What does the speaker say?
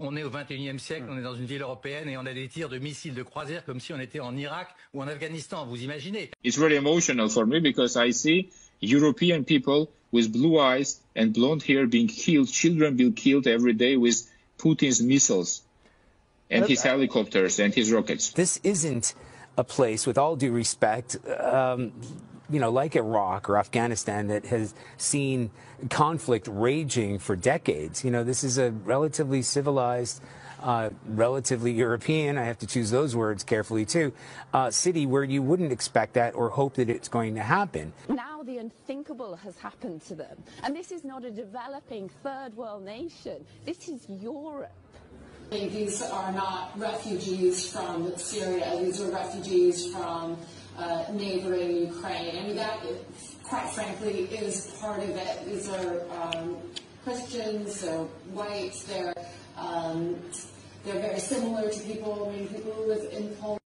On est au XXIe siècle, on est dans une ville européenne et on a des tirs de missiles de croisière comme si on était en Irak ou en Afghanistan, vous imaginez? It's very emotional for me because I see European people with blue eyes and blonde hair being killed, children being killed every day with Putin's missiles and his helicopters and his rockets. This isn't a place, with all due respect, like Iraq or Afghanistan, that has seen conflict raging for decades. This is a relatively civilized, relatively European, I have to choose those words carefully too, city where you wouldn't expect that or hope that it's going to happen. Now the unthinkable has happened to them. And this is not a developing third world nation. This is Europe. These are not refugees from Syria. These are refugees from neighboring Ukraine. I mean, that, quite frankly, is part of it. These are Christians, they're white, they're very similar to people who live in Poland.